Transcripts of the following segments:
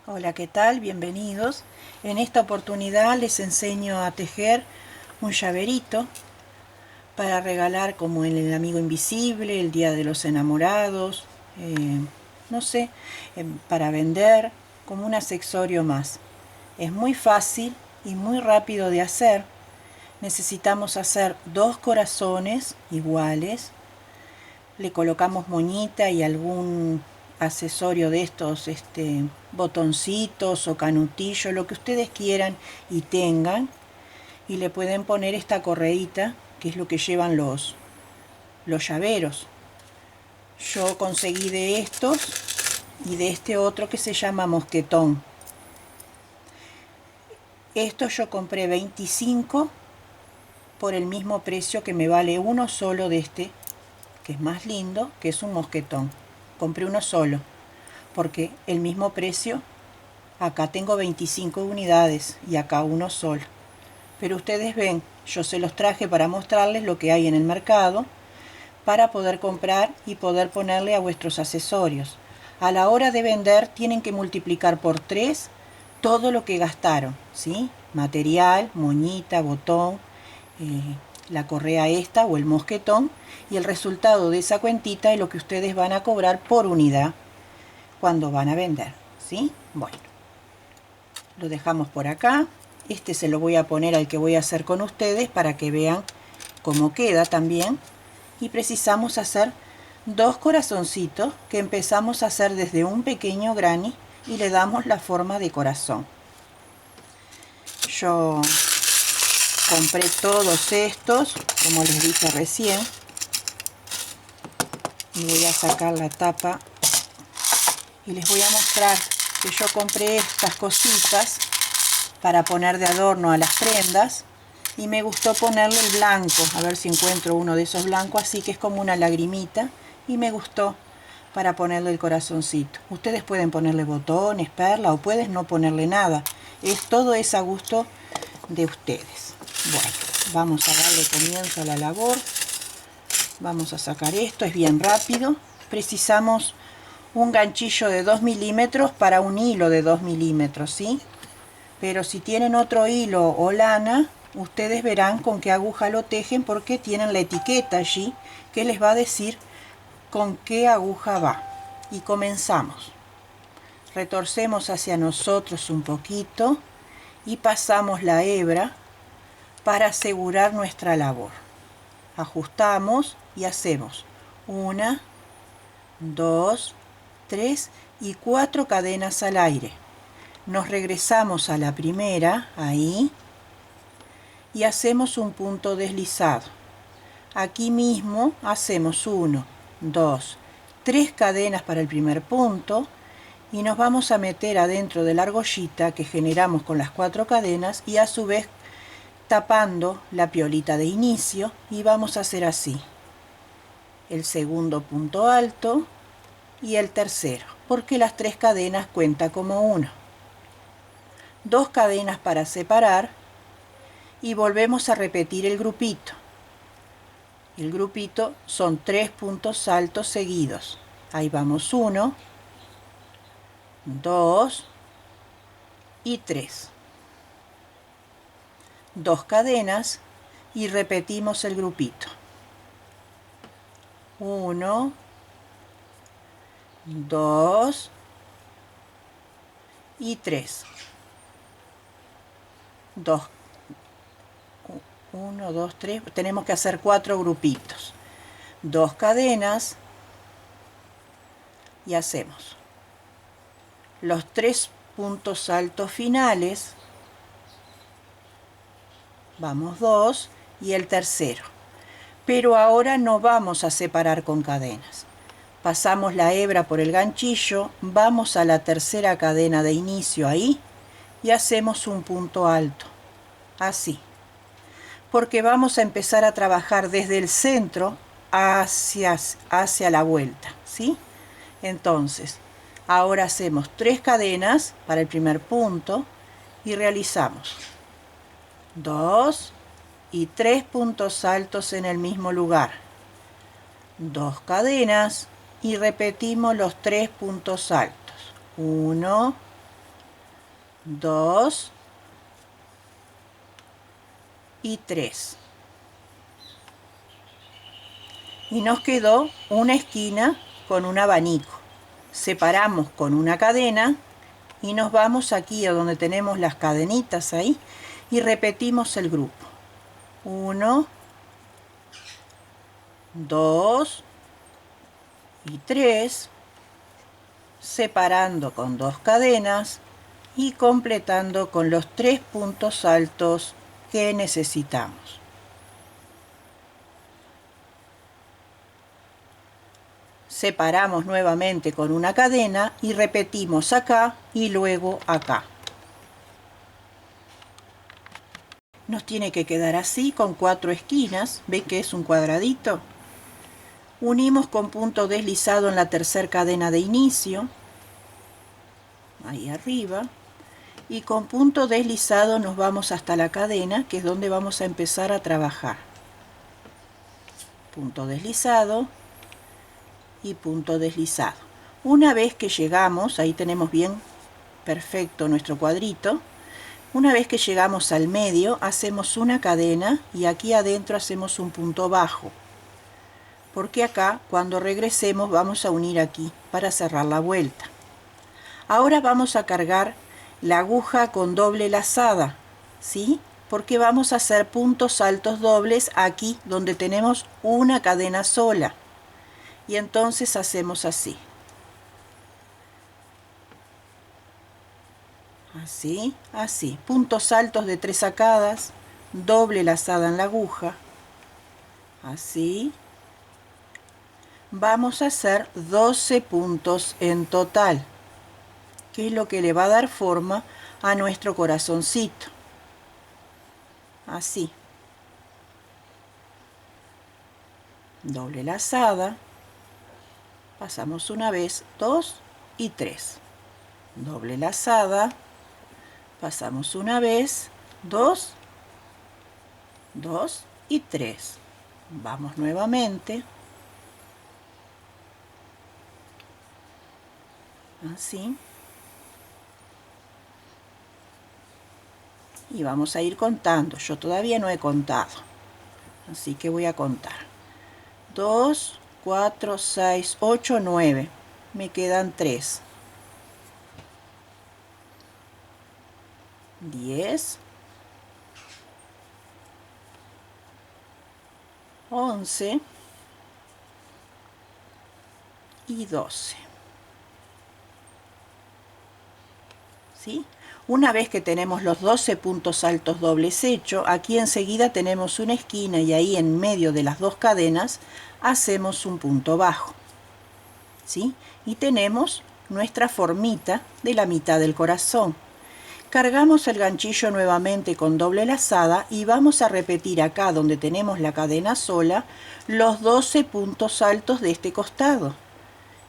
Hola, ¿qué tal? Bienvenidos. En esta oportunidad les enseño a tejer un llaverito para regalar como en el amigo invisible, el día de los enamorados, no sé, para vender como un accesorio más. Es muy fácil y muy rápido de hacer. Necesitamos hacer 2 corazones iguales. Le colocamos moñita y algún accesorio de estos, botoncitos o canutillo, lo que ustedes quieran y tengan, y le pueden poner esta correíta, que es lo que llevan los llaveros. Yo conseguí de estos y de este otro que se llama mosquetón. Estos yo compré 25 por el mismo precio que me vale uno solo de este, que es más lindo, que es un mosquetón. Compré uno solo porque el mismo precio, acá tengo 25 unidades y acá uno solo. Pero ustedes ven, yo se los traje para mostrarles lo que hay en el mercado para poder comprar y poder ponerle a vuestros accesorios. A la hora de vender tienen que multiplicar por 3 todo lo que gastaron, ¿sí? Material, moñita, botón, la correa esta o el mosquetón, y el resultado de esa cuentita es lo que ustedes van a cobrar por unidad cuando van a vender, ¿sí? Bueno, lo dejamos por acá. Este se lo voy a poner al que voy a hacer con ustedes para que vean cómo queda también. Y precisamos hacer 2 corazoncitos que empezamos a hacer desde un pequeño granny y le damos la forma de corazón. Yo compré todos estos, como les dije recién, y voy a sacar la tapa y les voy a mostrar que yo compré estas cositas para poner de adorno a las prendas y me gustó ponerle el blanco, a ver si encuentro uno de esos blancos, así que es como una lagrimita, y me gustó para ponerle el corazoncito. Ustedes pueden ponerle botones, perla, o pueden no ponerle nada, todo es a gusto de ustedes. Bueno, vamos a darle comienzo a la labor. Vamos a sacar esto, es bien rápido. Precisamos un ganchillo de 2 milímetros para un hilo de 2 milímetros, ¿sí? Pero si tienen otro hilo o lana, ustedes verán con qué aguja lo tejen, porque tienen la etiqueta allí que les va a decir con qué aguja va. Y comenzamos. Retorcemos hacia nosotros un poquito y pasamos la hebra para asegurar nuestra labor. Ajustamos y hacemos 1, 2, 3 y 4 cadenas al aire. Nos regresamos a la primera, ahí, y hacemos un punto deslizado. Aquí mismo hacemos 1, 2, 3 cadenas para el primer punto y nos vamos a meter adentro de la argollita que generamos con las 4 cadenas y a su vez tapando la piolita de inicio, y vamos a hacer así el segundo punto alto y el tercero, porque las 3 cadenas cuenta como 1. 2 cadenas para separar y volvemos a repetir el grupito. El grupito son 3 puntos altos seguidos. Ahí vamos 1, 2 y 3. 2 cadenas y repetimos el grupito. 1, 2 y 3. 2, 1, 2, 3. Tenemos que hacer 4 grupitos. 2 cadenas y hacemos los 3 puntos altos finales. Vamos 2 y el tercero. Pero ahora no vamos a separar con cadenas. Pasamos la hebra por el ganchillo, vamos a la tercera cadena de inicio ahí y hacemos un punto alto, así. Porque vamos a empezar a trabajar desde el centro hacia la vuelta, ¿sí? Entonces, ahora hacemos 3 cadenas para el primer punto y realizamos 2 y 3 puntos altos en el mismo lugar, 2 cadenas y repetimos los 3 puntos altos, 1, 2 y 3. Y nos quedó una esquina con un abanico. Separamos con una cadena y nos vamos aquí a donde tenemos las cadenitas ahí y repetimos el grupo. 1, 2 y 3, separando con 2 cadenas y completando con los 3 puntos altos que necesitamos. Separamos nuevamente con una cadena y repetimos acá y luego acá. Nos tiene que quedar así con 4 esquinas. ¿Ve que es un cuadradito? Unimos con punto deslizado en la tercera cadena de inicio, ahí arriba, y con punto deslizado nos vamos hasta la cadena, que es donde vamos a empezar a trabajar. Punto deslizado y punto deslizado. Una vez que llegamos, ahí tenemos bien perfecto nuestro cuadrito. Una vez que llegamos al medio, hacemos una cadena y aquí adentro hacemos un punto bajo, porque acá cuando regresemos vamos a unir aquí para cerrar la vuelta. Ahora vamos a cargar la aguja con doble lazada, ¿sí? Porque vamos a hacer puntos altos dobles aquí donde tenemos una cadena sola. Y entonces hacemos así. Así, así. Puntos altos de 3 sacadas, doble lazada en la aguja. Así. Vamos a hacer 12 puntos en total, que es lo que le va a dar forma a nuestro corazoncito. Así. Doble lazada. Pasamos una vez, 2 y 3. Doble lazada. Pasamos una vez, 2, 2 y 3. Vamos nuevamente. Así. Y vamos a ir contando. Yo todavía no he contado, así que voy a contar. 2, 4, 6, 8, 9. Me quedan 3. 10, 11 y 12. ¿Sí? Una vez que tenemos los 12 puntos altos dobles hechos, aquí enseguida tenemos una esquina y ahí en medio de las 2 cadenas hacemos un punto bajo. ¿Sí? Y tenemos nuestra formita de la mitad del corazón. Cargamos el ganchillo nuevamente con doble lazada y vamos a repetir acá donde tenemos la cadena sola los 12 puntos altos de este costado.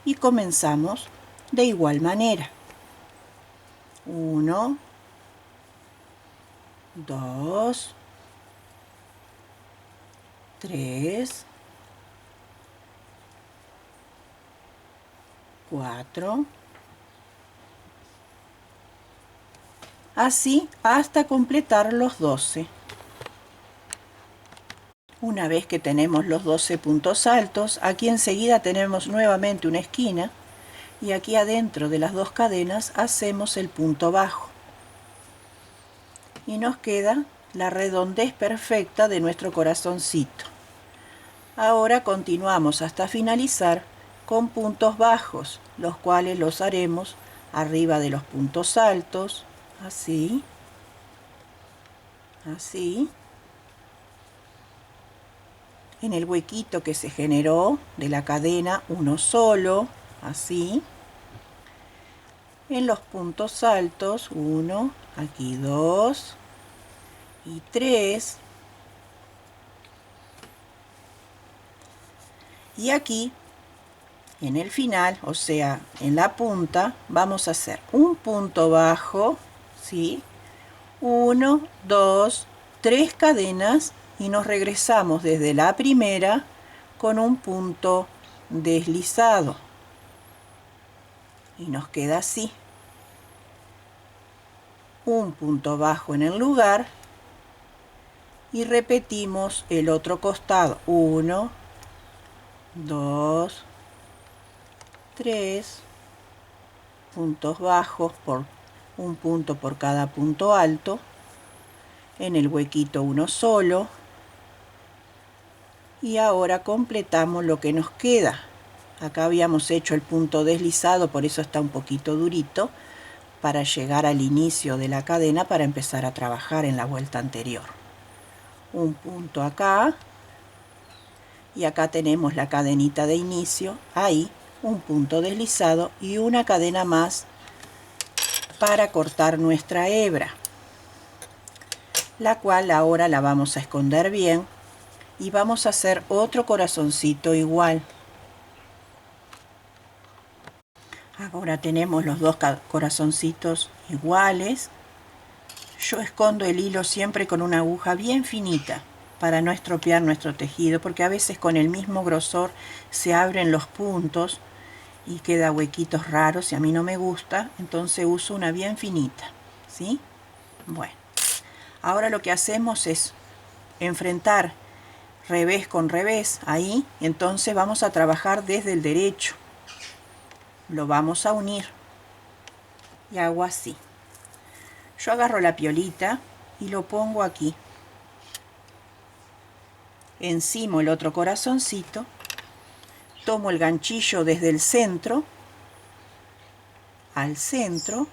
Y comenzamos de igual manera. 1, 2, 3, 4, así hasta completar los 12. Una vez que tenemos los 12 puntos altos, aquí enseguida tenemos nuevamente una esquina y aquí adentro de las 2 cadenas hacemos el punto bajo. Y nos queda la redondez perfecta de nuestro corazoncito. Ahora continuamos hasta finalizar con puntos bajos, los cuales los haremos arriba de los puntos altos, así, así, en el huequito que se generó de la cadena uno solo, así, en los puntos altos 1, aquí 2 y 3, y aquí en el final, o sea, en la punta, vamos a hacer un punto bajo, ¿sí? 1, 2, 3 cadenas y nos regresamos desde la primera con un punto deslizado. Y nos queda así. un punto bajo en el lugar y repetimos el otro costado. 1, 2, 3 puntos bajos, por un punto por cada punto alto, en el huequito uno solo, y ahora completamos lo que nos queda. Acá habíamos hecho el punto deslizado, por eso está un poquito durito, para llegar al inicio de la cadena para empezar a trabajar en la vuelta anterior. Un punto acá, y acá tenemos la cadenita de inicio, ahí un punto deslizado y una cadena más para cortar nuestra hebra, la cual ahora la vamos a esconder bien y vamos a hacer otro corazoncito igual. Ahora tenemos los dos corazoncitos iguales. Yo escondo el hilo siempre con una aguja bien finita para no estropear nuestro tejido, porque a veces con el mismo grosor se abren los puntos y queda huequitos raros y a mí no me gusta, entonces uso una bien finita, ¿sí? Bueno, ahora lo que hacemos es enfrentar revés con revés ahí, entonces vamos a trabajar desde el derecho, lo vamos a unir y hago así. Yo agarro la piolita y lo pongo aquí, encimo el otro corazoncito, tomo el ganchillo desde el centro al centro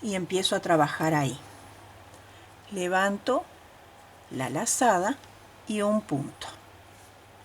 y empiezo a trabajar ahí. Levanto la lazada y un punto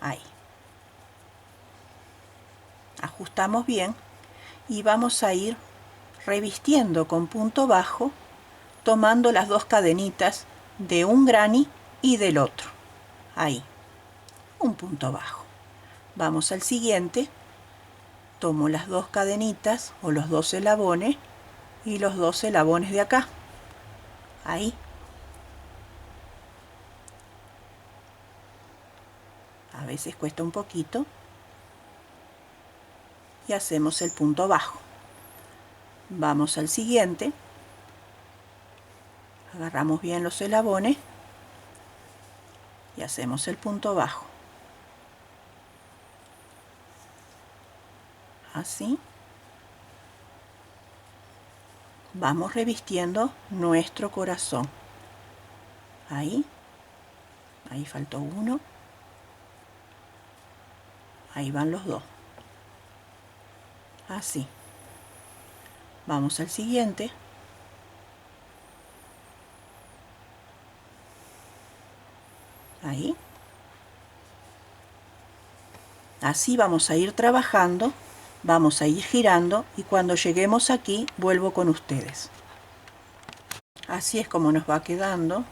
ahí, ajustamos bien y vamos a ir revistiendo con punto bajo, tomando las dos cadenitas de un granny y del otro, ahí, un punto bajo. Vamos al siguiente, tomo las dos cadenitas o los dos eslabones y los dos eslabones de acá, ahí, a veces cuesta un poquito, y hacemos el punto bajo. Vamos al siguiente, agarramos bien los eslabones y hacemos el punto bajo, así. Vamos revistiendo nuestro corazón, ahí faltó uno, ahí van los dos, así. Vamos al siguiente, ahí, así vamos a ir trabajando, vamos a ir girando y cuando lleguemos aquí vuelvo con ustedes. Así es como nos va quedando,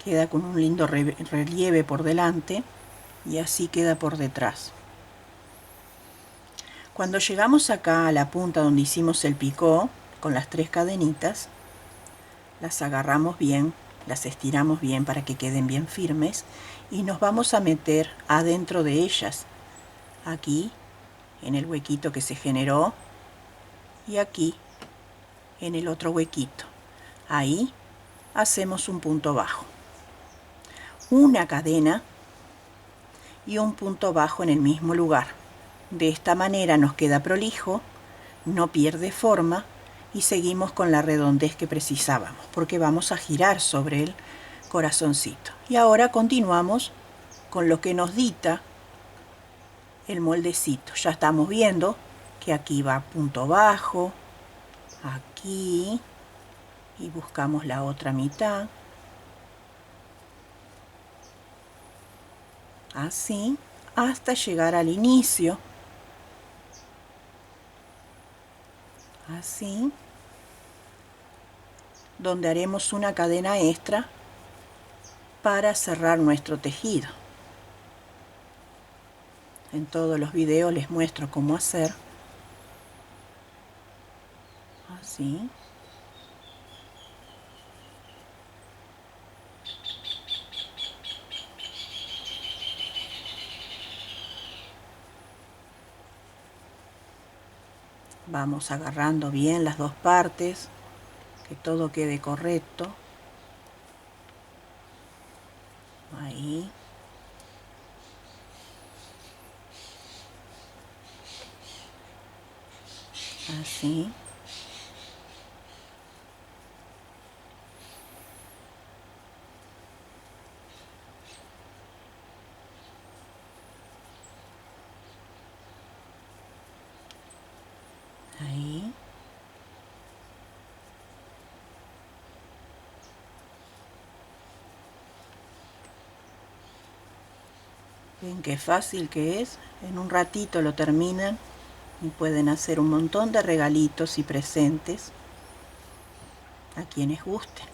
queda con un lindo relieve por delante y así queda por detrás. Cuando llegamos acá a la punta donde hicimos el picó con las tres cadenitas, las agarramos bien, las estiramos bien para que queden bien firmes y nos vamos a meter adentro de ellas, aquí en el huequito que se generó y aquí en el otro huequito. Ahí hacemos un punto bajo, una cadena y un punto bajo en el mismo lugar. De esta manera nos queda prolijo, no pierde forma y seguimos con la redondez que precisábamos, porque vamos a girar sobre el corazoncito. Y ahora continuamos con lo que nos dicta el moldecito. Ya estamos viendo que aquí va punto bajo, aquí, y buscamos la otra mitad, así, hasta llegar al inicio, así, donde haremos una cadena extra para cerrar nuestro tejido. En todos los videos les muestro cómo hacer, así. Vamos agarrando bien las dos partes, que todo quede correcto. Ahí. Así. Ahí. Ven qué fácil que es. En un ratito lo terminan y pueden hacer un montón de regalitos y presentes a quienes gusten.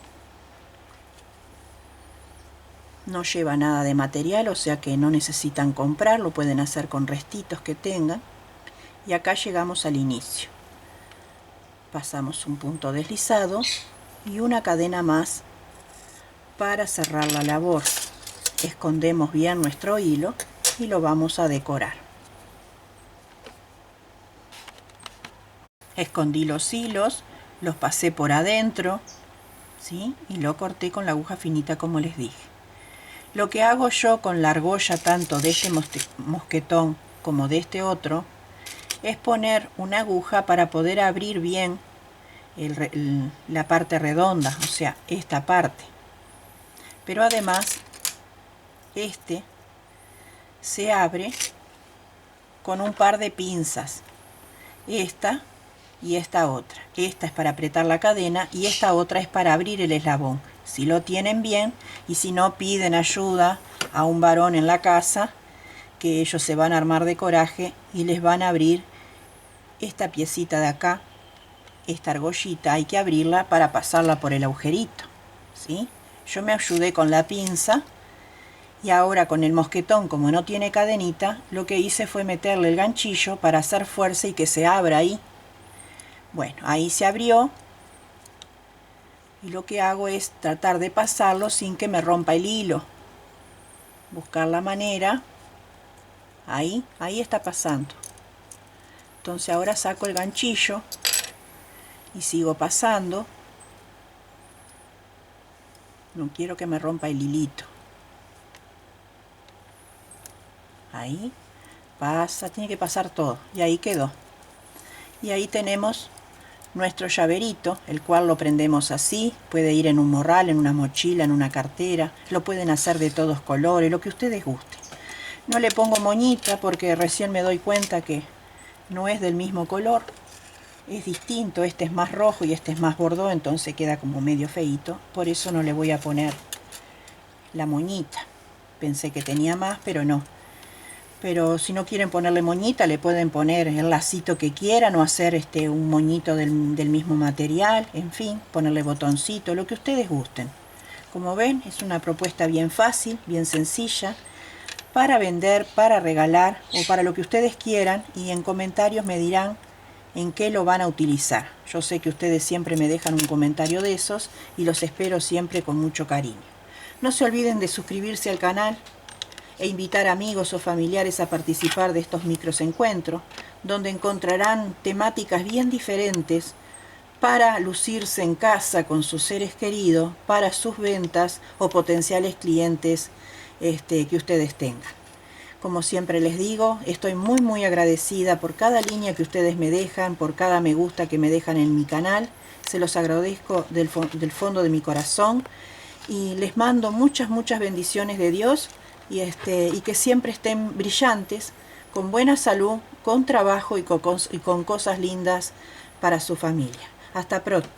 No lleva nada de material, o sea que no necesitan comprar, lo pueden hacer con restitos que tengan. Y acá llegamos al inicio. Pasamos un punto deslizado y una cadena más para cerrar la labor. Escondemos bien nuestro hilo y lo vamos a decorar. Escondí los hilos, los pasé por adentro, ¿sí? Y lo corté con la aguja finita como les dije. Lo que hago yo con la argolla tanto de este mosquetón como de este otro es poner una aguja para poder abrir bien la parte redonda, o sea, esta parte. Pero además, este se abre con un par de pinzas. Esta y esta otra. Esta es para apretar la cadena y esta otra es para abrir el eslabón. Si lo tienen bien, y si no, piden ayuda a un varón en la casa, que ellos se van a armar de coraje y les van a abrir esta piecita de acá, esta argollita, hay que abrirla para pasarla por el agujerito, ¿sí? Yo me ayudé con la pinza y ahora con el mosquetón, como no tiene cadenita, lo que hice fue meterle el ganchillo para hacer fuerza y que se abra ahí. Bueno, ahí se abrió. Y lo que hago es tratar de pasarlo sin que me rompa el hilo. Buscar la manera. Ahí está pasando. Entonces ahora saco el ganchillo y sigo pasando. No quiero que me rompa el hilito. Ahí pasa, tiene que pasar todo. Y ahí quedó. Y ahí tenemos nuestro llaverito, el cual lo prendemos así, puede ir en un morral, en una mochila, en una cartera, lo pueden hacer de todos colores, lo que ustedes gusten. No le pongo moñita porque recién me doy cuenta que no es del mismo color, es distinto, este es más rojo y este es más bordó, entonces queda como medio feíto, por eso no le voy a poner la moñita. Pensé que tenía más, pero no. Pero si no quieren ponerle moñita, le pueden poner el lacito que quieran o hacer un moñito del mismo material, en fin, ponerle botoncito, lo que ustedes gusten. Como ven, es una propuesta bien fácil, bien sencilla, para vender, para regalar o para lo que ustedes quieran, y en comentarios me dirán en qué lo van a utilizar. Yo sé que ustedes siempre me dejan un comentario de esos y los espero siempre con mucho cariño. No se olviden de suscribirse al canal e invitar amigos o familiares a participar de estos microencuentros, donde encontrarán temáticas bien diferentes para lucirse en casa con sus seres queridos, para sus ventas o potenciales clientes que ustedes tengan. Como siempre les digo, estoy muy agradecida por cada línea que ustedes me dejan, por cada me gusta que me dejan en mi canal. Se los agradezco del fondo de mi corazón y les mando muchas bendiciones de Dios. Y que siempre estén brillantes, con buena salud, con trabajo y con cosas lindas para su familia. Hasta pronto.